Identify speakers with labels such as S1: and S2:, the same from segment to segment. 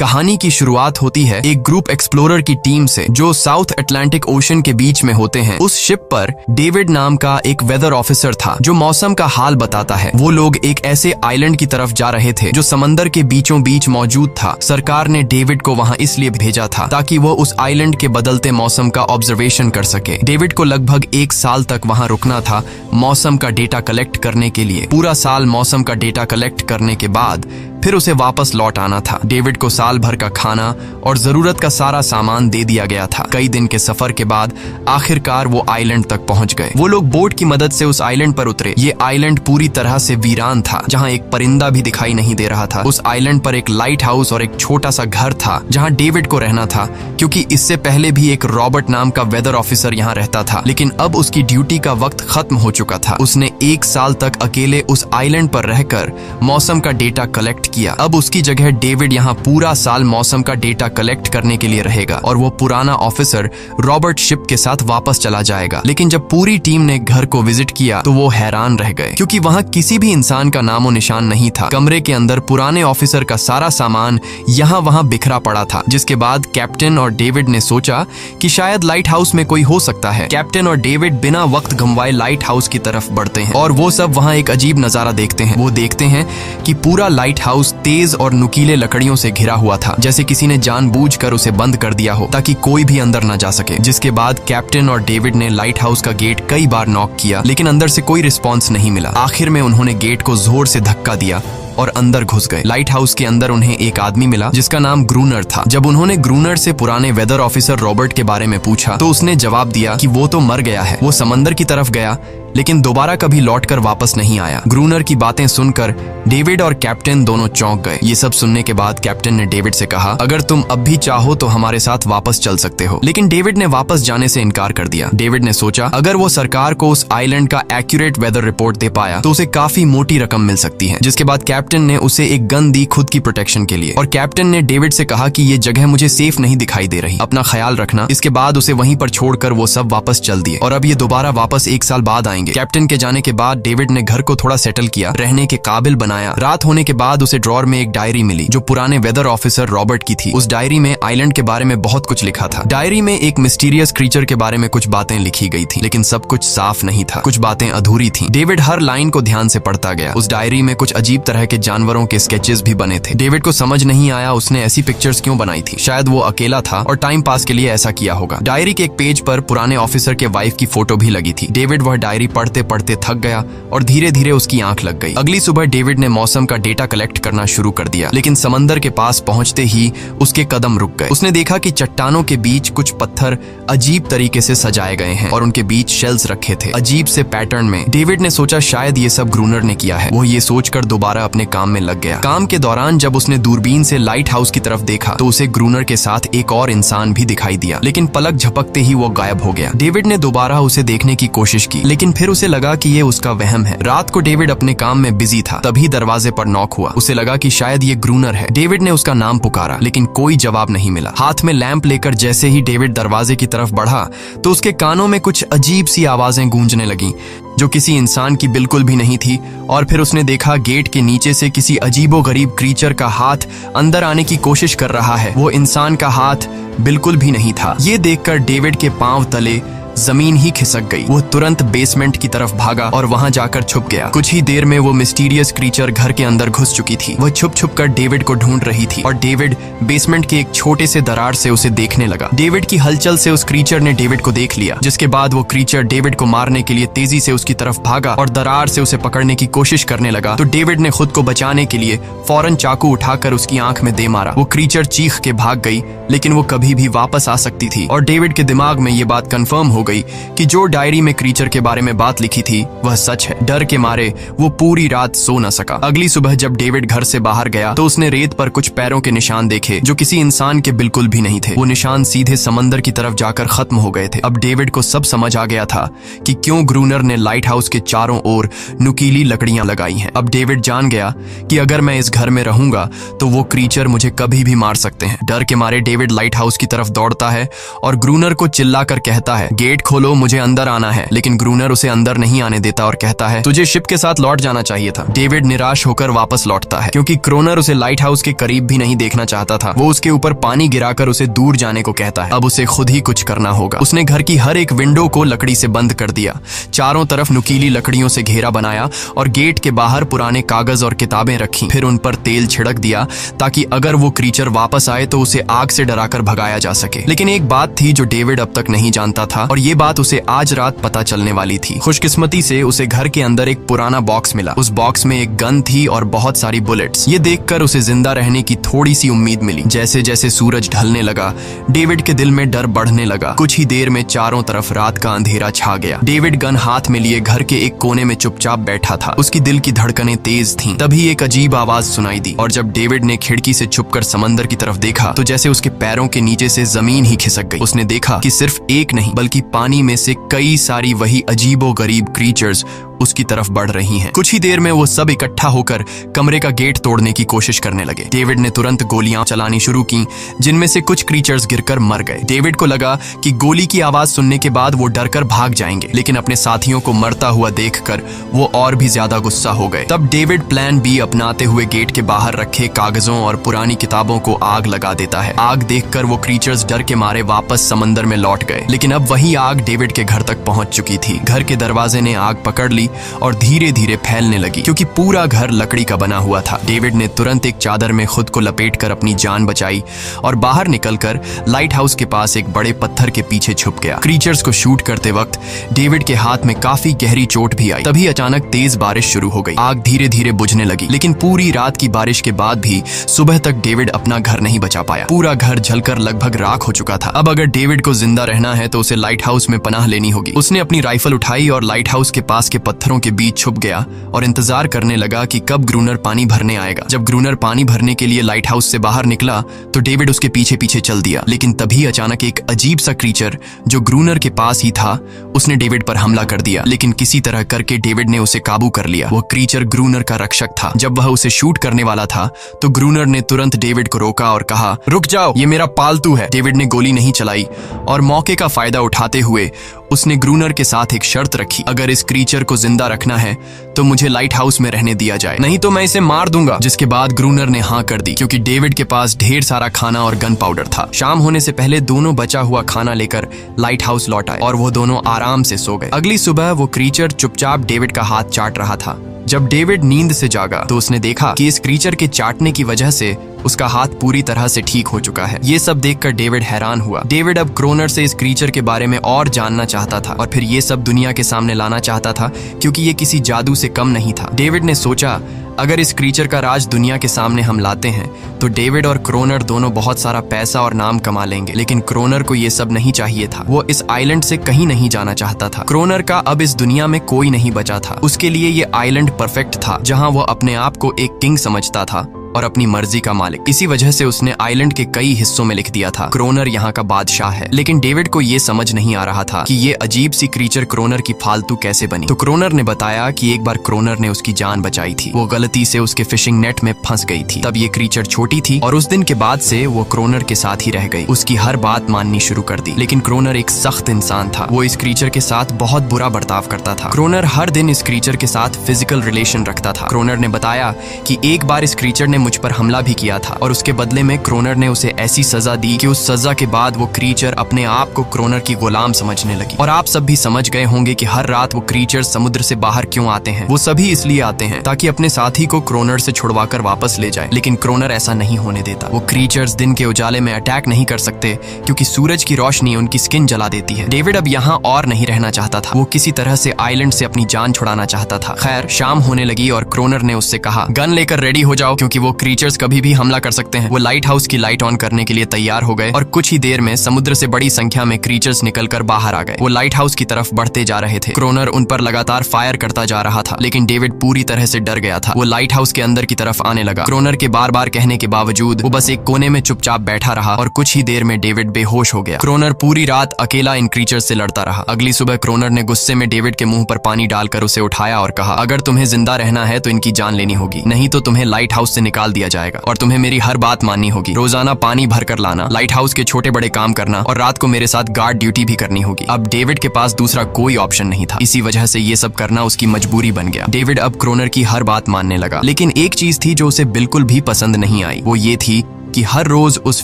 S1: कहानी की शुरुआत होती है एक ग्रुप एक्सप्लोरर की टीम से जो साउथ अटलांटिक ओशन के बीच में होते हैं। उस शिप पर डेविड नाम का एक वेदर ऑफिसर था जो मौसम का हाल बताता है। वो लोग एक ऐसे आइलैंड की तरफ जा रहे थे जो समंदर के बीचों बीच मौजूद था। सरकार ने डेविड को वहां इसलिए भेजा था ताकि वो उस आइलैंड के बदलते मौसम का ऑब्जर्वेशन कर सके। डेविड को लगभग 1 साल तक वहां रुकना था मौसम का डेटा कलेक्ट करने के लिए। पूरा साल मौसम का डेटा कलेक्ट करने के बाद फिर उसे वापस लौट आना था। डेविड को साल भर का खाना और जरूरत का सारा सामान दे दिया गया था। कई दिन के सफर के बाद आखिरकार वो आइलैंड तक पहुंच गए। वो लोग बोट की मदद से उस आइलैंड पर उतरे। ये आइलैंड पूरी तरह से वीरान था, जहां एक परिंदा भी दिखाई नहीं दे रहा था। उस आइलैंड पर एक लाइट हाउस और एक छोटा सा घर था जहां डेविड को रहना था, क्योंकि इससे पहले भी एक रॉबर्ट नाम का वेदर ऑफिसर यहाँ रहता था, लेकिन अब उसकी ड्यूटी का वक्त खत्म हो चुका था। उसने 1 साल तक अकेले उस आइलैंड पर रहकर मौसम का डेटा कलेक्ट किया। अब उसकी जगह डेविड यहाँ पूरा साल मौसम का डेटा कलेक्ट करने के लिए रहेगा और वो पुराना ऑफिसर रॉबर्ट शिप के साथ वापस चला जाएगा। लेकिन जब पूरी टीम ने घर को विजिट किया तो वो हैरान रह गए, क्योंकि वहाँ किसी भी इंसान का नामो निशान नहीं था। कमरे के अंदर पुराने ऑफिसर का सारा सामान यहाँ वहाँ बिखरा पड़ा था। जिसके बाद कैप्टन और डेविड ने सोचा कि शायद लाइट हाउस में कोई हो सकता है। कैप्टन और डेविड बिना वक्त गंवाए लाइट हाउस की तरफ बढ़ते हैं और वो सब वहाँ एक अजीब नजारा देखते हैं। वो देखते हैं कि पूरा लाइट हाउस तेज और नुकीले लकड़ियों से घिरा हुआ था, जैसे किसी ने जानबूझकर उसे बंद कर दिया हो ताकि कोई भी अंदर न जा सके। जिसके बाद कैप्टन और डेविड ने लाइट हाउस का गेट कई बार नॉक किया, लेकिन अंदर से कोई रिस्पॉन्स नहीं मिला। आखिर में उन्होंने गेट को जोर से धक्का दिया और अंदर घुस गए। लाइट हाउस के अंदर उन्हें एक आदमी मिला जिसका नाम ग्रूनर था। जब उन्होंने ग्रूनर से पुराने वेदर ऑफिसर रॉबर्ट के बारे में पूछा तो उसने जवाब दिया कि वो तो मर गया है। वो समंदर की तरफ गया लेकिन दोबारा कभी लौटकर वापस नहीं आया। ग्रूनर की बातें सुनकर डेविड और कैप्टन दोनों चौंक गए। ये सब सुनने के बाद कैप्टन ने डेविड से कहा, अगर तुम अब भी चाहो तो हमारे साथ वापस चल सकते हो। लेकिन डेविड ने वापस जाने से इनकार कर दिया। डेविड ने सोचा अगर वो सरकार को उस आइलैंड का एक्यूरेट वेदर रिपोर्ट दे पाया तो उसे काफी मोटी रकम मिल सकती है। जिसके बाद कैप्टन ने उसे एक गन दी खुद की प्रोटेक्शन के लिए, और कैप्टन ने डेविड से कहा कि ये जगह मुझे सेफ नहीं दिखाई दे रही, अपना ख्याल रखना। इसके बाद उसे वहीं पर छोड़कर वो सब वापस चल दिए और अब ये दोबारा वापस 1 साल बाद आएंगे। कैप्टन के जाने के बाद डेविड ने घर को थोड़ा सेटल किया, रहने के काबिल बनाया। रात होने के बाद उसे ड्रॉर में एक डायरी मिली जो पुराने वेदर ऑफिसर रॉबर्ट की थी। उस डायरी में आइलैंड के बारे में बहुत कुछ लिखा था। डायरी में एक मिस्टीरियस क्रीचर के बारे में कुछ बातें लिखी गई थी, लेकिन सब कुछ साफ नहीं था, कुछ बातें अधूरी थी। डेविड हर लाइन को ध्यान से पढ़ता गया। उस डायरी में कुछ अजीब तरह के जानवरों के स्केचेस भी बने थे। डेविड को समझ नहीं आया उसने ऐसी पिक्चर्स क्यों बनाई थी। शायद वो अकेला था और टाइम पास के लिए ऐसा किया होगा। डायरी के एक पेज पर पुराने ऑफिसर के वाइफ की फोटो भी लगी थी। डेविड वह डायरी पढ़ते पढ़ते थक गया और धीरे धीरे उसकी आंख लग गई। अगली सुबह डेविड ने मौसम का डेटा कलेक्ट करना शुरू कर दिया, लेकिन समंदर के पास पहुंचते ही उसके कदम रुक गए। उसने देखा कि चट्टानों के बीच कुछ पत्थर अजीब तरीके से सजाए गए हैं और उनके बीच शेल्स रखे थे अजीब से पैटर्न में। डेविड ने सोचा शायद ये सब ग्रूनर ने किया है। वो ये सोचकर दोबारा अपने काम में लग गया। काम के दौरान जब उसने दूरबीन से लाइट हाउस की तरफ देखा तो उसे ग्रूनर के साथ एक और इंसान भी दिखाई दिया, लेकिन पलक झपकते ही वो गायब हो गया। डेविड ने दोबारा उसे देखने की कोशिश की, लेकिन फिर उसे लगा कि ये उसका वहम है। रात को डेविड अपने काम में बिजी था, तभी दरवाजे पर नॉक हुआ। उसे लगा कि शायद ये ग्रूनर है। डेविड ने उसका नाम पुकारा, लेकिन कोई जवाब नहीं मिला। हाथ में लैंप लेकर जैसे ही डेविड दरवाजे की तरफ बढ़ा तो उसके कानों में कुछ अजीब सी आवाजें गूंजने लगीं जो किसी इंसान की बिल्कुल भी नहीं थी। और फिर उसने देखा गेट के नीचे से किसी अजीबोगरीब क्रीचर का हाथ अंदर आने की कोशिश कर रहा है। वो इंसान का हाथ बिल्कुल भी नहीं था। ये देखकर डेविड के पांव तले जमीन ही खिसक गई। वो तुरंत बेसमेंट की तरफ भागा और वहां जाकर छुप गया। कुछ ही देर में वो मिस्टीरियस क्रीचर घर के अंदर घुस चुकी थी। वह छुप छुप कर डेविड को ढूंढ रही थी और डेविड बेसमेंट के एक छोटे से दरार से उसे देखने लगा। डेविड की हलचल से उस क्रीचर ने डेविड को देख लिया, जिसके बाद वो क्रीचर डेविड को मारने के लिए तेजी से उसकी तरफ भागा और दरार से उसे पकड़ने की कोशिश करने लगा। तो डेविड ने खुद को बचाने के लिए फौरन चाकू उठाकर उसकी आंख में दे मारा। वो क्रीचर चीख के भाग गई, लेकिन वो कभी भी वापस आ सकती थी। और डेविड के दिमाग में ये बात कंफर्म हो गई कि जो डायरी में क्रीचर के बारे में बात लिखी थी वह सच है। डर के मारे वो पूरी रात सो न सका। अगली सुबह जब डेविड घर से बाहर गया तो उसने रेत पर कुछ पैरों के निशान देखे जो किसी इंसान के बिल्कुल भी नहीं थे। वो निशान सीधे समंदर की तरफ जाकर खत्म हो गए थे। अब डेविड को सब समझ आ गया था कि क्यों ग्रूनर ने लाइट हाउस के चारों ओर नुकीली लकड़ियां लगाई हैं। अब डेविड जान गया कि अगर मैं इस घर में रहूंगा तो वो क्रीचर मुझे कभी भी मार सकते हैं। डर के मारे डेविड लाइट हाउस की तरफ दौड़ता है और ग्रूनर को चिल्लाकर कहता है, गेट गेट खोलो, मुझे अंदर आना है। लेकिन ग्रूनर उसे अंदर नहीं आने देता और कहता है तुझे शिप के साथ लौट जाना चाहिए था। डेविड निराश होकर वापस लौटता है क्योंकि क्रोनर उसे लाइट हाउस के करीब भी नहीं देखना चाहता था। वो उसके ऊपर पानी गिराकर उसे दूर जाने को कहता है। अब उसे खुद ही कुछ करना होगा। उसने घर की हर एक विंडो को लकड़ी से बंद कर दिया, चारों तरफ नुकीली लकड़ियों से घेरा बनाया और गेट के बाहर पुराने कागज और किताबें रखी। फिर उन पर तेल छिड़क दिया ताकि अगर वो क्रीचर वापस आए तो उसे आग से डराकर भगाया जा सके। लेकिन एक बात थी जो डेविड अब तक नहीं जानता था और ये बात उसे आज रात पता चलने वाली थी। खुशकिस्मती से उसे घर के अंदर एक पुराना बॉक्स मिला। उस बॉक्स में एक गन थी और बहुत सारी बुलेट्स। ये देखकर उसे जिंदा रहने की थोड़ी सी उम्मीद मिली। जैसे जैसे सूरज ढलने लगा, डेविड के दिल में डर बढ़ने लगा। कुछ ही देर में चारों तरफ रात का अंधेरा छा गया। डेविड गन हाथ में लिए घर के एक कोने में चुपचाप बैठा था। उसकी दिल की धड़कनें तेज थीं। तभी एक अजीब आवाज सुनाई दी और जब डेविड ने खिड़की से छुपकर समंदर की तरफ देखा तो जैसे उसके पैरों के नीचे से जमीन ही खिसक गई। उसने देखा कि सिर्फ एक नहीं बल्कि पानी में से कई सारी वही अजीबोगरीब क्रीचर्स उसकी तरफ बढ़ रही हैं। कुछ ही देर में वो सब इकट्ठा होकर कमरे का गेट तोड़ने की कोशिश करने लगे। डेविड ने तुरंत गोलियां चलानी शुरू की, जिनमें से कुछ क्रीचर्स गिरकर मर गए। डेविड को लगा कि गोली की आवाज सुनने के बाद वो डरकर भाग जाएंगे, लेकिन अपने साथियों को मरता हुआ देखकर वो और भी ज्यादा गुस्सा हो गए। तब डेविड प्लान बी अपनाते हुए गेट के बाहर रखे कागजों और पुरानी किताबों को आग लगा देता है। आग देखकर वो क्रीचर्स डर के मारे वापस समंदर में लौट गए, लेकिन अब वही आग डेविड के घर तक पहुंच चुकी थी। घर के दरवाजे ने आग पकड़ ली और धीरे धीरे फैलने लगी क्योंकि पूरा घर लकड़ी का बना हुआ था। डेविड ने तुरंत एक चादर में खुद को लपेटकर अपनी जान बचाई और बाहर निकलकर लाइट हाउस के पास एक बड़े पत्थर के पीछे छुप गया। क्रीचर्स को शूट करते वक्त डेविड के हाथ में काफी गहरी चोट भी आई। तभी अचानक तेज बारिश शुरू हो गई। आग धीरे धीरे बुझने लगी, लेकिन पूरी रात की बारिश के बाद भी सुबह तक डेविड अपना घर नहीं बचा पाया। पूरा घर जलकर लगभग राख हो चुका था। अब अगर डेविड को जिंदा रहना है तो उसे लाइट हाउस में पनाह लेनी होगी। उसने अपनी राइफल उठाई और लाइट हाउस के पास के पत्थरों के बीच छुप गया और इंतजार करने लगा कि कब ग्रूनर पानी भरने आएगा। जब ग्रूनर पानी भरने के लिए लाइट हाउस से बाहर निकला तो डेविड उसके पीछे पीछे चल दिया, लेकिन तभी अचानक एक अजीब सा क्रीचर जो ग्रूनर के पास ही था उसने डेविड पर हमला कर दिया। लेकिन किसी तरह करके डेविड ने उसे काबू कर लिया। वह क्रीचर ग्रूनर का रक्षक था। जब वह उसे शूट करने वाला था तो ग्रूनर ने तुरंत डेविड को रोका और कहा, रुक जाओ, ये मेरा पालतू है। डेविड ने गोली नहीं चलाई और मौके का फायदा उठाते हुए उसने ग्रूनर के साथ एक शर्त रखी, अगर इस क्रीचर को जिंदा रखना है तो मुझे लाइट हाउस में रहने दिया जाए, नहीं तो मैं इसे मार दूंगा। जिसके बाद ग्रूनर ने हाँ कर दी क्योंकि डेविड के पास ढेर सारा खाना और गन पाउडर था। शाम होने से पहले दोनों बचा हुआ खाना लेकर लाइट हाउस लौट आए और वो दोनों आराम से सो गए। अगली सुबह वो क्रीचर चुपचाप डेविड का हाथ चाट रहा था। जब डेविड नींद से जागा तो उसने देखा कि इस क्रीचर के चाटने की वजह से उसका हाथ पूरी तरह से ठीक हो चुका है। ये सब देखकर डेविड हैरान हुआ। डेविड अब क्रोनर से इस क्रीचर के बारे में और जानना चाहता था और फिर ये सब दुनिया के सामने लाना चाहता था क्योंकि ये किसी जादू से कम नहीं था। डेविड ने सोचा, अगर इस क्रीचर का राज दुनिया के सामने हम लाते हैं तो डेविड और क्रोनर दोनों बहुत सारा पैसा और नाम कमा लेंगे। लेकिन क्रोनर को ये सब नहीं चाहिए था। वो इस आइलैंड से कहीं नहीं जाना चाहता था। क्रोनर का अब इस दुनिया में कोई नहीं बचा था। उसके लिए ये आइलैंड परफेक्ट था जहां वो अपने आप को एक किंग समझता था और अपनी मर्जी का मालिक। इसी वजह से उसने आइलैंड के कई हिस्सों में लिख दिया था, क्रोनर यहाँ का बादशाह है। लेकिन डेविड को ये समझ नहीं आ रहा था कि ये अजीब सी क्रीचर क्रोनर की फालतू कैसे बनी। तो क्रोनर ने बताया कि एक बार क्रोनर ने उसकी जान बचाई थी। वो गलती से उसके फिशिंग नेट में फंस गई थी। तब ये क्रीचर छोटी थी और उस दिन के बाद से वो क्रोनर के साथ ही रह गई। उसकी हर बात माननी शुरू कर दी। लेकिन क्रोनर एक सख्त इंसान था। वो इस क्रीचर के साथ बहुत बुरा बर्ताव करता था। क्रोनर हर दिन इस क्रीचर के साथ फिजिकल रिलेशन रखता था। क्रोनर ने बताया कि एक बार इस क्रीचर ने मुझ पर हमला भी किया था और उसके बदले में क्रोनर ने उसे ऐसी सजा दी कि उस सजा के बाद वो क्रीचर अपने आप को क्रोनर की गुलाम समझने लगी। और आप सब भी समझ गए होंगे कि हर रात वो क्रीचर समुद्र से बाहर क्यों आते हैं। वो सभी इसलिए आते हैं ताकि अपने साथी को क्रोनर से छुड़वाकर वापस ले जाए। लेकिन क्रोनर ऐसा नहीं होने देता। वो क्रीचर्स दिन के उजाले में अटैक नहीं कर सकते क्योंकि सूरज की रोशनी उनकी स्किन जला देती है। डेविड अब यहाँ और नहीं रहना चाहता था। वो किसी तरह से आइलैंड से अपनी जान छुड़ाना चाहता था। खैर, शाम होने लगी और क्रोनर ने उससे कहा, गन लेकर रेडी हो जाओ क्योंकि वो क्रीचर्स कभी भी हमला कर सकते हैं। वो लाइट हाउस की लाइट ऑन करने के लिए तैयार हो गए और कुछ ही देर में समुद्र से बड़ी संख्या में क्रीचर्स निकलकर बाहर आ गए। वो लाइट हाउस की तरफ बढ़ते जा रहे थे। क्रोनर उन पर लगातार फायर करता जा रहा था, लेकिन डेविड पूरी तरह से डर गया था। वो लाइट हाउस के अंदर की तरफ आने लगा। क्रोनर के बार बार कहने के बावजूद वो बस एक कोने में चुपचाप बैठा रहा और कुछ ही देर में डेविड बेहोश हो गया। क्रोनर पूरी रात अकेला इन क्रीचर्स से लड़ता रहा। अगली सुबह क्रोनर ने गुस्से में डेविड के मुंह पर पानी डालकर उसे उठाया और कहा, अगर तुम्हें जिंदा रहना है तो इनकी जान लेनी होगी, नहीं तो तुम्हें लाइट हाउस से निकाल निकाल दिया जाएगा और तुम्हें मेरी हर बात माननी होगी। रोजाना पानी भर कर लाना, लाइट हाउस के छोटे बड़े काम करना और रात को मेरे साथ गार्ड ड्यूटी भी करनी होगी। अब डेविड के पास दूसरा कोई ऑप्शन नहीं था। इसी वजह से ये सब करना उसकी मजबूरी बन गया। डेविड अब क्रोनर की हर बात मानने लगा, लेकिन एक चीज थी जो उसे बिल्कुल भी पसंद नहीं आई। वो ये थी कि हर रोज उस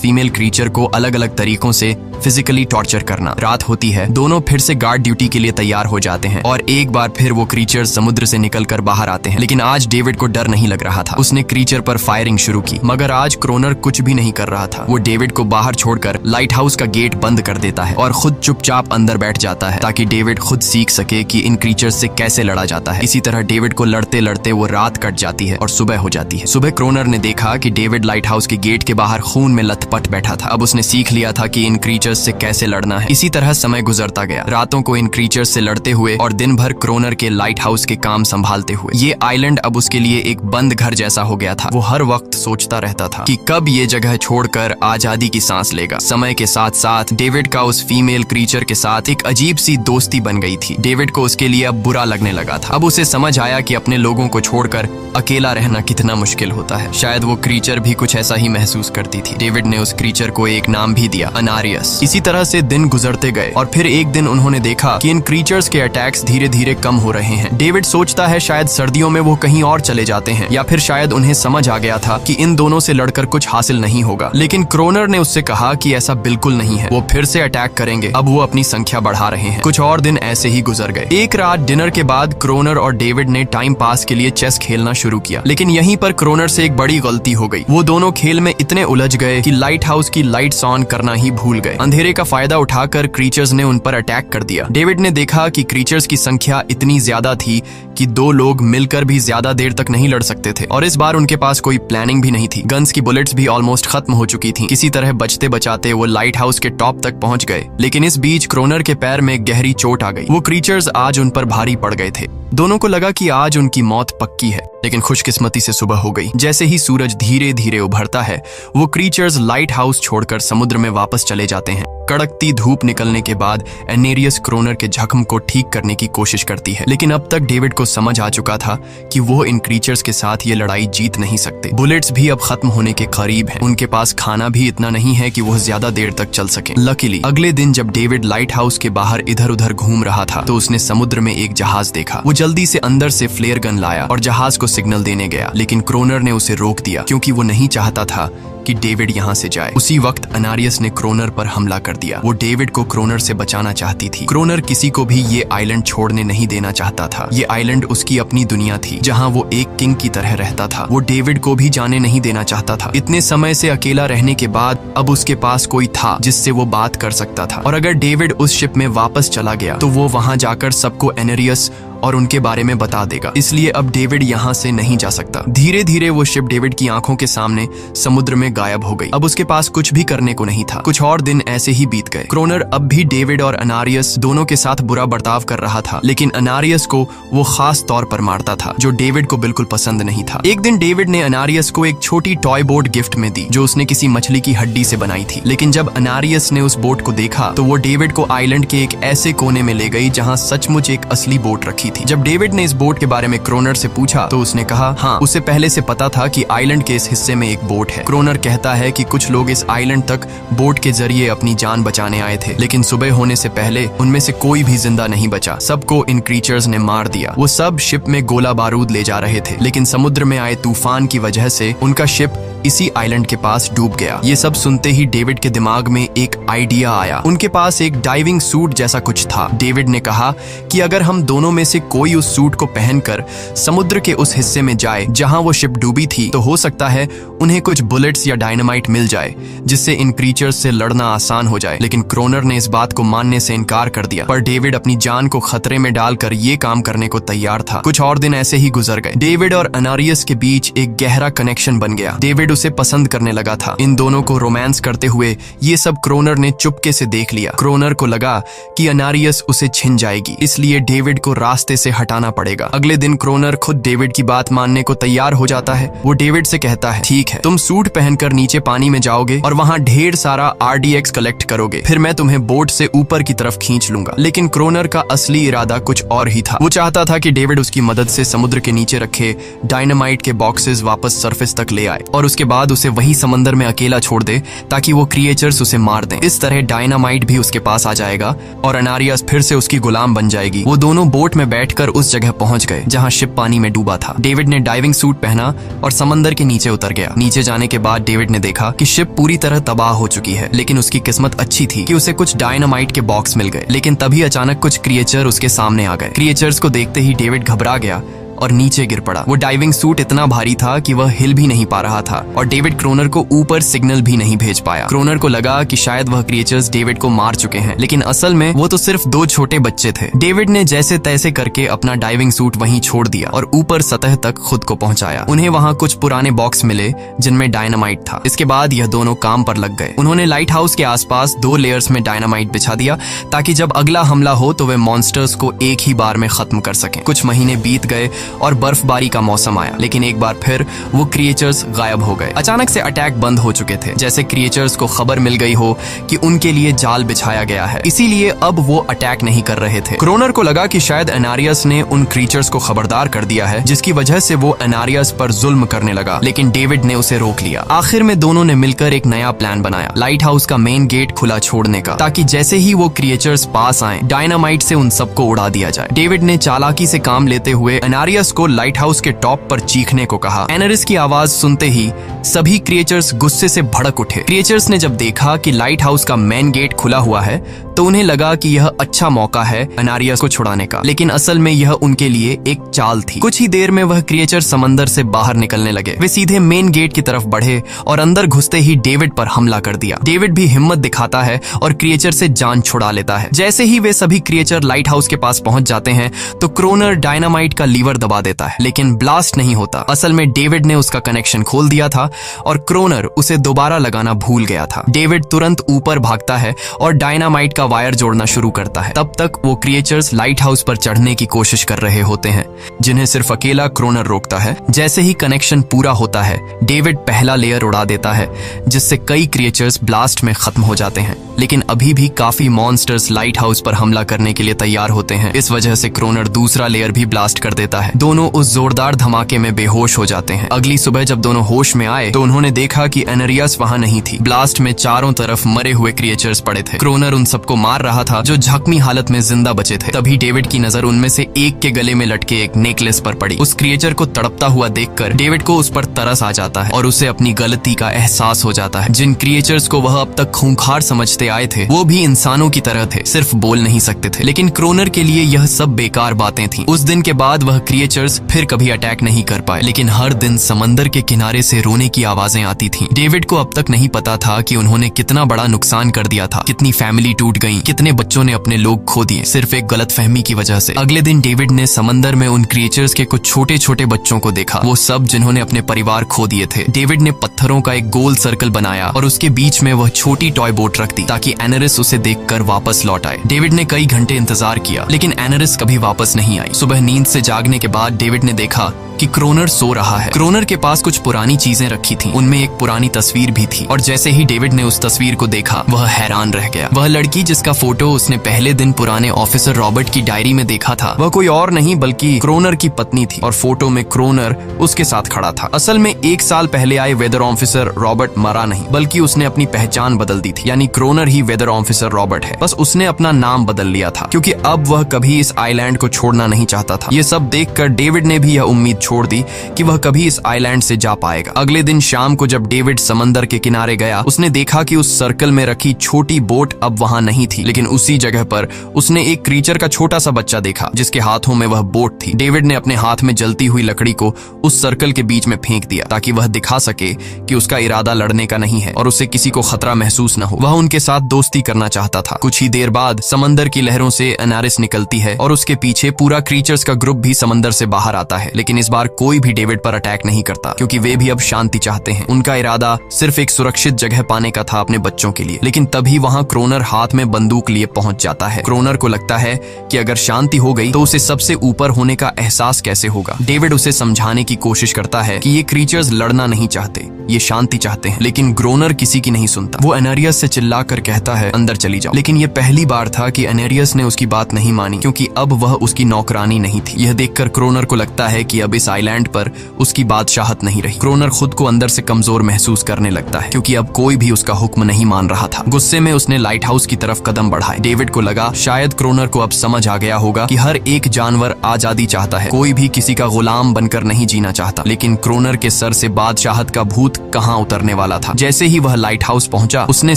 S1: फीमेल क्रीचर को अलग अलग तरीकों से फिजिकली टॉर्चर करना। रात होती है, दोनों फिर से गार्ड ड्यूटी के लिए तैयार हो जाते हैं और एक बार फिर वो क्रीचर समुद्र से निकलकर बाहर आते हैं। लेकिन आज डेविड को डर नहीं लग रहा था। उसने क्रीचर पर फायरिंग शुरू की, मगर आज क्रोनर कुछ भी नहीं कर रहा था। वो डेविड को बाहर छोड़कर लाइट हाउस का गेट बंद कर देता है और खुद चुपचाप अंदर बैठ जाता है ताकि डेविड खुद सीख सके कि इन क्रीचर से कैसे लड़ा जाता है। इसी तरह डेविड को लड़ते लड़ते वो रात कट जाती है और सुबह हो जाती है। सुबह क्रोनर ने देखा कि डेविड लाइट हाउस के गेट के बाहर खून में लथपथ बैठा था। अब उसने सीख लिया था कि इन क्रीचर्स से कैसे लड़ना है। इसी तरह समय गुजरता गया, रातों को इन क्रीचर्स से लड़ते हुए और दिन भर क्रोनर के लाइट हाउस के काम संभालते हुए। ये आइलैंड अब उसके लिए एक बंद घर जैसा हो गया था। वो हर वक्त सोचता रहता था कि कब ये जगह छोड़कर आजादी की सांस लेगा। समय के साथ साथ डेविड का उस फीमेल क्रीचर के साथ एक अजीब सी दोस्ती बन गई थी। डेविड को उसके लिए अब बुरा लगने लगा था। अब उसे समझ आया कि अपने लोगों को छोड़कर अकेला रहना कितना मुश्किल होता है। शायद वो क्रीचर भी कुछ ऐसा ही महसूस करती थी। डेविड ने उस क्रीचर को एक नाम भी दिया, अनारियस। इसी तरह से दिन गुजरते गए और फिर एक दिन उन्होंने देखा कि इन क्रीचर्स के अटैक्स धीरे धीरे कम हो रहे हैं। डेविड सोचता है शायद सर्दियों में वो कहीं और चले जाते हैं या फिर शायद उन्हें समझ आ गया था कि इन दोनों से लड़कर कुछ हासिल नहीं होगा। लेकिन क्रोनर ने उससे कहा कि ऐसा बिल्कुल नहीं है, वो फिर से अटैक करेंगे। अब वो अपनी संख्या बढ़ा रहे हैं। कुछ और दिन ऐसे ही गुजर गए। एक रात डिनर के बाद क्रोनर और डेविड ने टाइम पास के लिए चेस खेलना शुरू किया, लेकिन यहीं पर क्रोनर से एक बड़ी गलती हो गई। वो दोनों खेल में इतने उलझ गए कि लाइट हाउस की लाइट्स ऑन करना ही भूल गए। अंधेरे का फायदा उठाकर क्रीचर्स ने उन पर अटैक कर दिया। डेविड ने देखा कि क्रीचर्स की संख्या इतनी ज्यादा थी कि दो लोग मिलकर भी ज्यादा देर तक नहीं लड़ सकते थे और इस बार उनके पास कोई प्लानिंग भी नहीं थी। गन्स की बुलेट्स भी ऑलमोस्ट खत्म हो चुकी थी। किसी तरह बचते बचाते वो लाइट हाउस के टॉप तक पहुंच गए, लेकिन इस बीच क्रोनर के पैर में गहरी चोट आ गई। वो क्रीचर्स आज उन पर भारी पड़ गए थे। दोनों को लगा कि आज उनकी मौत पक्की है, लेकिन खुशकिस्मती से सुबह हो गई। जैसे ही सूरज धीरे धीरे उभरता है, वो क्रीचर्स लाइट हाउस छोड़कर समुद्र में वापस चले जाते हैं। कड़कती धूप निकलने के बाद एनेरियस क्रोनर के जख्म को ठीक करने की कोशिश करती है, लेकिन अब तक डेविड को समझ आ चुका था कि वो इन क्रीचर्स के साथ ये लड़ाई जीत नहीं सकते। बुलेट्स भी अब खत्म होने के करीब हैं। उनके पास खाना भी इतना नहीं है कि वो ज्यादा देर तक चल सके। लकीली अगले दिन जब डेविड लाइट हाउस के बाहर इधर उधर घूम रहा था तो उसने समुद्र में एक जहाज देखा। वो जल्दी से अंदर से फ्लेयर गन लाया और जहाज को सिग्नल देने गया, लेकिन क्रोनर ने उसे रोक दिया क्योंकि वो नहीं चाहता था कि डेविड यहाँ से जाए। उसी वक्त अनारियस ने क्रोनर पर हमला कर दिया। वो डेविड को क्रोनर से बचाना चाहती थी। क्रोनर किसी को भी ये आइलैंड छोड़ने नहीं देना चाहता था। ये आइलैंड उसकी अपनी दुनिया थी जहाँ वो एक किंग की तरह रहता था। वो डेविड को भी जाने नहीं देना चाहता था। इतने समय से अकेला रहने के बाद अब उसके पास कोई था जिससे वो बात कर सकता था, और अगर डेविड उस शिप में वापस चला गया तो वो वहां जाकर सबको एनेरियस और उनके बारे में बता देगा। इसलिए अब डेविड यहाँ से नहीं जा सकता। धीरे धीरे वो शिप डेविड की आंखों के सामने समुद्र में गायब हो गई। अब उसके पास कुछ भी करने को नहीं था। कुछ और दिन ऐसे ही बीत गए। क्रोनर अब भी डेविड और अनारियस दोनों के साथ बुरा बर्ताव कर रहा था, लेकिन अनारियस को वो खास तौर पर मारता था, जो डेविड को बिल्कुल पसंद नहीं था। एक दिन डेविड ने अनारियस को एक छोटी टॉय बोट गिफ्ट में दी जो उसने किसी मछली की हड्डी से बनाई थी। लेकिन जब अनारियस ने उस बोट को देखा तो वो डेविड को आइलैंड के एक ऐसे कोने में ले गई जहाँ सचमुच एक असली बोट रखी थी। जब डेविड ने इस बोट के बारे में क्रोनर से पूछा तो उसने कहा हाँ, उसे पहले से पता था कि आइलैंड के इस हिस्से में एक बोट है। क्रोनर कहता है कि कुछ लोग इस आइलैंड तक बोट के जरिए अपनी जान बचाने आए थे, लेकिन सुबह होने से पहले उनमें से कोई भी जिंदा नहीं बचा। सबको इन क्रीचर्स ने मार दिया। वो सब शिप में गोला बारूद ले जा रहे थे, लेकिन समुद्र में आए तूफान की वजह से उनका शिप इसी आइलैंड के पास डूब गया। ये सब सुनते ही डेविड के दिमाग में एक आइडिया आया। उनके पास एक डाइविंग सूट जैसा कुछ था। डेविड ने कहा कि अगर हम दोनों में से कोई उस सूट को पहनकर समुद्र के उस हिस्से में जाए जहां वो शिप डूबी थी, तो हो सकता है उन्हें कुछ बुलेट्स या डायनामाइट मिल जाए जिससे इन क्रीचर्स से लड़ना आसान हो जाए। लेकिन क्रोनर ने इस बात को मानने से इनकार कर दिया, पर डेविड अपनी जान को खतरे में डालकर ये काम करने को तैयार था। कुछ और दिन ऐसे ही गुजर गए। डेविड और अनारियस के बीच एक गहरा कनेक्शन बन गया। डेविड डेविड उसे पसंद करने लगा था। इन दोनों को रोमांस करते हुए ये सब क्रोनर ने चुपके से देख लिया। क्रोनर को लगा कि अनारियस उसे छिन जाएगी, इसलिए डेविड को रास्ते से हटाना पड़ेगा। अगले दिन क्रोनर खुद डेविड की बात मानने को तैयार हो जाता है। वो डेविड से कहता है, ठीक है, तुम सूट पहनकर नीचे पानी में जाओगे और वहाँ ढेर सारा RDX कलेक्ट करोगे, फिर मैं तुम्हें बोट से ऊपर की तरफ खींच लूंगा। लेकिन क्रोनर का असली इरादा कुछ और ही था। वो चाहता था कि डेविड उसकी मदद से समुद्र के नीचे रखे डायनामाइट के बॉक्सेस वापस सरफेस तक ले आए और उसके बाद उसे वही समंदर में अकेला छोड़ दे ताकि वो क्रिएचर्स उसे मार दें। इस तरह डायनामाइट भी उसके पास आ जाएगा और अनारियस फिर से उसकी गुलाम बन जाएगी। वो दोनों बोट में बैठकर उस जगह पहुंच गए जहां शिप पानी में डूबा था। डेविड ने डाइविंग सूट पहना और समंदर के नीचे उतर गया। नीचे जाने के बाद डेविड ने देखा कि शिप पूरी तरह तबाह हो चुकी है, लेकिन उसकी किस्मत अच्छी थी कि उसे कुछ डायनामाइट के बॉक्स मिल गए। लेकिन तभी अचानक कुछ क्रिएचर उसके सामने आ गए। क्रिएचर्स को देखते ही डेविड घबरा गया और नीचे गिर पड़ा। वो डाइविंग सूट इतना भारी था कि वह हिल भी नहीं पा रहा था और डेविड क्रोनर को ऊपर सिग्नल भी नहीं भेज पाया। क्रोनर को लगा कि शायद वह क्रिएचर्स डेविड को मार चुके हैं, लेकिन असल में वो तो सिर्फ 2 छोटे बच्चे थे। डेविड ने जैसे तैसे करके अपना डाइविंग सूट वहीं छोड़ दिया और ऊपर सतह तक खुद को पहुंचाया। उन्हें वहां कुछ पुराने बॉक्स मिले जिनमें डायनामाइट था। इसके बाद यह दोनों काम पर लग गए। उन्होंने लाइट हाउस के आसपास 2 लेयर्स में डायनामाइट बिछा दिया ताकि जब अगला हमला हो तो वे मॉन्स्टर्स को एक ही बार में खत्म कर सकें। कुछ महीने बीत गए और बर्फबारी का मौसम आया, लेकिन एक बार फिर वो क्रिएचर्स गायब हो गए। अचानक से अटैक बंद हो चुके थे, जैसे क्रिएचर्स को खबर मिल गई हो कि उनके लिए जाल बिछाया गया है, इसीलिए अब वो अटैक नहीं कर रहे थे। क्रोनर को लगा कि शायद अनारियस ने उन क्रिएचर्स को खबरदार कर दिया है, जिसकी वजह से वो अनारियस पर जुल्म करने लगा, लेकिन डेविड ने उसे रोक लिया। आखिर में दोनों ने मिलकर एक नया प्लान बनाया, लाइट हाउस का मेन गेट खुला छोड़ने का, ताकि जैसे ही वो क्रिएचर्स पास आए डायनामाइट से उन सबको उड़ा दिया जाए। डेविड ने चालाकी से काम लेते हुए अनारियस को लाइट हाउस के टॉप पर चीखने को कहा। एनरिस की आवाज सुनते ही सभी क्रिएचर्स गुस्से से भड़क उठे। क्रिएचर्स ने जब देखा कि लाइट हाउस का मेन गेट खुला हुआ है तो उन्हें लगा कि यह अच्छा मौका है अनारियस को छुड़ाने का, लेकिन असल में यह उनके लिए एक चाल थी। कुछ ही देर में वह क्रिएचर समंदर से बाहर निकलने लगे। वे सीधे मेन गेट की तरफ बढ़े और अंदर घुसते ही डेविड पर हमला कर दिया। डेविड भी हिम्मत दिखाता है और क्रिएचर से जान छुड़ा लेता है। जैसे ही वे सभी क्रिएचर लाइट हाउस के पास पहुंच जाते हैं तो क्रोनर डायनामाइट का लीवर दबा देता है, लेकिन ब्लास्ट नहीं होता। असल में डेविड ने उसका कनेक्शन खोल दिया था और क्रोनर उसे दोबारा लगाना भूल गया था। डेविड तुरंत ऊपर भागता है और डायनामाइट का वायर जोड़ना शुरू करता है। तब तक वो क्रिएचर्स लाइट हाउस पर चढ़ने की कोशिश कर रहे होते हैं, जिन्हें सिर्फ अकेला क्रोनर रोकता है। जैसे ही कनेक्शन पूरा होता है डेविड पहला लेयर उड़ा देता है, जिससे कई क्रिएचर्स ब्लास्ट में खत्म हो जाते हैं, लेकिन अभी भी काफी मॉन्स्टर्स लाइट हाउस पर हमला करने के लिए तैयार होते हैं। इस वजह से क्रोनर दूसरा लेयर भी ब्लास्ट कर देता है। दोनों उस जोरदार धमाके में बेहोश हो जाते हैं। अगली सुबह जब दोनों होश में आए तो उन्होंने देखा कि एनरियस वहां नहीं थी। ब्लास्ट में चारों तरफ मरे हुए क्रिएचर्स पड़े थे। क्रोनर उन सबको मार रहा था जो जख्मी हालत में जिंदा बचे थे। तभी डेविड की नजर उनमें से एक के गले में लटके एक नेकलेस पर पड़ी। उस क्रिएचर को तड़पता हुआ देखकर डेविड को उस पर तरस आ जाता है और उसे अपनी गलती का एहसास हो जाता है। जिन क्रिएचर्स को वह अब तक खूंखार समझते आए थे वो भी इंसानों की तरह थे, सिर्फ बोल नहीं सकते थे। लेकिन क्रोनर के लिए यह सब बेकार बातें थी। उस दिन के बाद वह क्रिएचर्स फिर कभी अटैक नहीं कर पाए, लेकिन हर दिन समंदर के किनारे से रोने की आवाजें आती थीं। डेविड को अब तक नहीं पता था कि उन्होंने कितना बड़ा नुकसान कर दिया था, कितनी फैमिली टूट गई, कितने बच्चों ने अपने लोग खो दिए, सिर्फ एक गलतफहमी की वजह से। अगले दिन डेविड ने समंदर में उन क्रिएचर्स के कुछ छोटे छोटे बच्चों को देखा, वो सब जिन्होंने अपने परिवार खो दिए थे। डेविड ने पत्थरों का एक गोल सर्कल बनाया और उसके बीच में वह छोटी टॉय बोट रख दी ताकि एनरिस उसे देखकर वापस लौट आए। डेविड ने कई घंटे इंतजार किया, लेकिन एनरिस कभी वापस नहीं आई। सुबह नींद से जागने के बाद डेविड ने देखा कि क्रोनर सो रहा है। क्रोनर के पास कुछ पुरानी चीजें रखी थीं, उनमें एक पुरानी तस्वीर भी थी और जैसे ही डेविड ने उस तस्वीर को देखा वह हैरान रह गया। वह लड़की जिसका फोटो उसने पहले दिन पुराने ऑफिसर रॉबर्ट की डायरी में देखा था वह कोई और नहीं बल्कि क्रोनर की पत्नी थी और फोटो में क्रोनर उसके साथ खड़ा था। असल में 1 साल पहले आए वेदर ऑफिसर रॉबर्ट मरा नहीं, बल्कि उसने अपनी पहचान बदल दी थी, यानी क्रोनर ही वेदर ऑफिसर रॉबर्ट है, बस उसने अपना नाम बदल लिया था क्योंकि अब वह कभी इस आइलैंड को छोड़ना नहीं चाहता था। ये सब देखकर डेविड ने भी यह उम्मीद छोड़ दी कि वह कभी इस आइलैंड से जा पाएगा। अगले दिन शाम को जब डेविड समंदर के किनारे गया उसने देखा कि उस सर्कल में रखी छोटी बोट अब वहां नहीं थी, लेकिन उसी जगह पर उसने एक क्रीचर का छोटा सा बच्चा देखा जिसके हाथों में वह बोट थी। डेविड ने अपने हाथ में जलती हुई लकड़ी को उस सर्कल के बीच में फेंक दिया ताकि वह दिखा सके कि उसका इरादा लड़ने का नहीं है और उसे किसी को खतरा महसूस न हो। वह उनके साथ दोस्ती करना चाहता था। कुछ ही देर बाद समंदर की लहरों से एनारिस निकलती है और उसके पीछे पूरा क्रीचर्स का ग्रुप भी समंदर से बाहर आता है, लेकिन इस बार परिवार कोई भी डेविड पर अटैक नहीं करता, क्योंकि वे भी अब शांति चाहते हैं। उनका इरादा सिर्फ एक सुरक्षित जगह पाने का था अपने बच्चों के लिए। लेकिन तभी वहां क्रोनर हाथ में बंदूक लिए पहुंच जाता है। क्रोनर को लगता है कि अगर शांति हो गई तो उसे सबसे ऊपर होने का एहसास कैसे होगा। डेविड उसे समझाने की कोशिश करता है कि ये क्रीचर्स लड़ना नहीं चाहते, ये शांति चाहते हैं। लेकिन क्रोनर किसी की नहीं सुनता। वो एनेरियस से चिल्लाकर कहता है, अंदर चली जाओ। लेकिन ये पहली बार था कि एनेरियस ने उसकी बात नहीं मानी, क्योंकि अब वह उसकी नौकरानी नहीं थी। यह देखकर क्रोनर को लगता है कि अब इस आइलैंड पर उसकी बादशाहत नहीं रही। क्रोनर खुद को अंदर से कमजोर महसूस करने लगता है, क्योंकि अब कोई भी उसका हुक्म नहीं मान रहा था। गुस्से में उसने लाइट हाउस की तरफ कदम बढ़ाए। डेविड को लगा शायद क्रोनर को अब समझ आ गया होगा कि हर एक जानवर आजादी चाहता है, कोई भी किसी का गुलाम बनकर नहीं जीना चाहता। लेकिन क्रोनर के सर से बादशाहत का भूत कहां उतरने वाला था। जैसे ही वह लाइट हाउस पहुंचा, उसने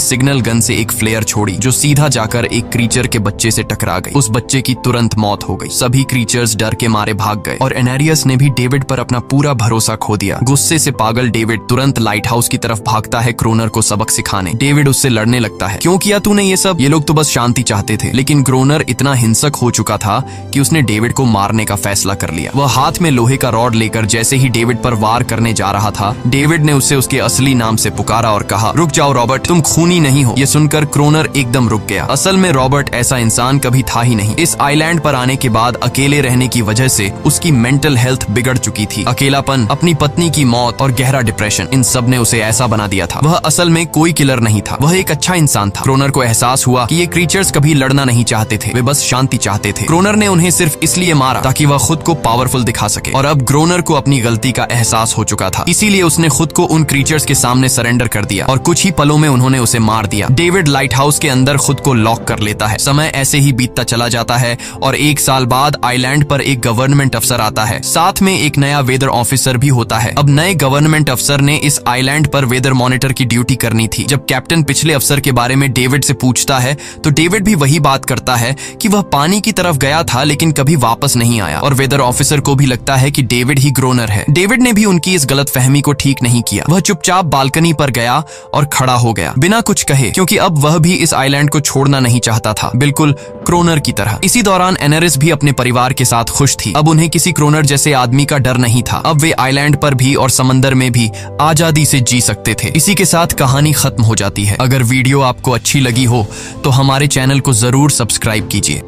S1: सिग्नल गन से एक फ्लेयर छोड़ी, जो सीधा जाकर एक क्रीचर के बच्चे से टकरा गई। उस बच्चे की तुरंत मौत हो गई। सभी क्रीचर्स डर के मारे भाग गए और एनेरियस ने भी डेविड पर अपना पूरा भरोसा खो दिया। गुस्से से पागल डेविड तुरंत लाइट हाउस की तरफ भागता है क्रोनर को सबक सिखाने। डेविड उससे लड़ने लगता है, क्यों किया तूने ये सब? ये लोग तो बस शांति चाहते थे। लेकिन क्रोनर इतना हिंसक हो चुका था कि उसने डेविड को मारने का फैसला कर लिया। वह हाथ में लोहे का रॉड लेकर जैसे ही डेविड पर वार करने जा रहा था, डेविड ने उसे उसके असली नाम से पुकारा और कहा, रुक जाओ रॉबर्ट, तुम खूनी नहीं हो। ये सुनकर क्रोनर एकदम रुक गया। असल में रॉबर्ट ऐसा इंसान कभी था ही नहीं। इस आइलैंड पर आने के बाद अकेले रहने की वजह से उसकी मेंटल हेल्थ बिगड़ चुकी थी। अकेलापन, अपनी पत्नी की मौत और गहरा डिप्रेशन, इन सब ने उसे ऐसा बना दिया था। वह असल में कोई किलर नहीं था, वह एक अच्छा इंसान था। क्रोनर को एहसास हुआ कि ये क्रीचर्स कभी लड़ना नहीं चाहते थे, वे बस शांति चाहते थे। क्रोनर ने उन्हें सिर्फ इसलिए मारा ताकि वह खुद को पावरफुल दिखा सके। और अब क्रोनर को अपनी गलती का एहसास हो चुका था, इसीलिए उसने खुद को उन क्रीचर्स के सामने सरेंडर कर दिया और कुछ ही पलों में उन्होंने उसे मार दिया। डेविड लाइट हाउस के अंदर खुद को लॉक कर लेता है। समय ऐसे ही बीतता चला जाता है और 1 साल बाद आइलैंड पर एक गवर्नमेंट अफसर आता है, साथ में एक नया वेदर ऑफिसर भी होता है। अब नए गवर्नमेंट अफसर ने इस आइलैंड पर वेदर मॉनिटर की ड्यूटी करनी थी। जब कैप्टन पिछले अफसर के बारे में डेविड से पूछता है तो डेविड भी वही बात करता है कि वह पानी की तरफ गया था लेकिन कभी वापस नहीं आया। और वेदर ऑफिसर को भी लगता है कि डेविड ही क्रोनर है। डेविड ने भी उनकी इस गलतफहमी को ठीक नहीं किया। वह चुपचाप बालकनी पर गया और खड़ा हो गया बिना कुछ कहे, क्योंकि अब वह भी इस आइलैंड को छोड़ना नहीं चाहता था, बिल्कुल क्रोनर की तरह। इसी दौरान एनेरिस भी अपने परिवार के साथ खुश थी। अब उन्हें किसी क्रोनर जैसे आदमी का डर नहीं था। अब वे आइलैंड पर भी और समंदर में भी आजादी से जी सकते थे। इसी के साथ कहानी खत्म हो जाती है। अगर वीडियो आपको अच्छी लगी हो तो हमारे चैनल को जरूर सब्सक्राइब कीजिए।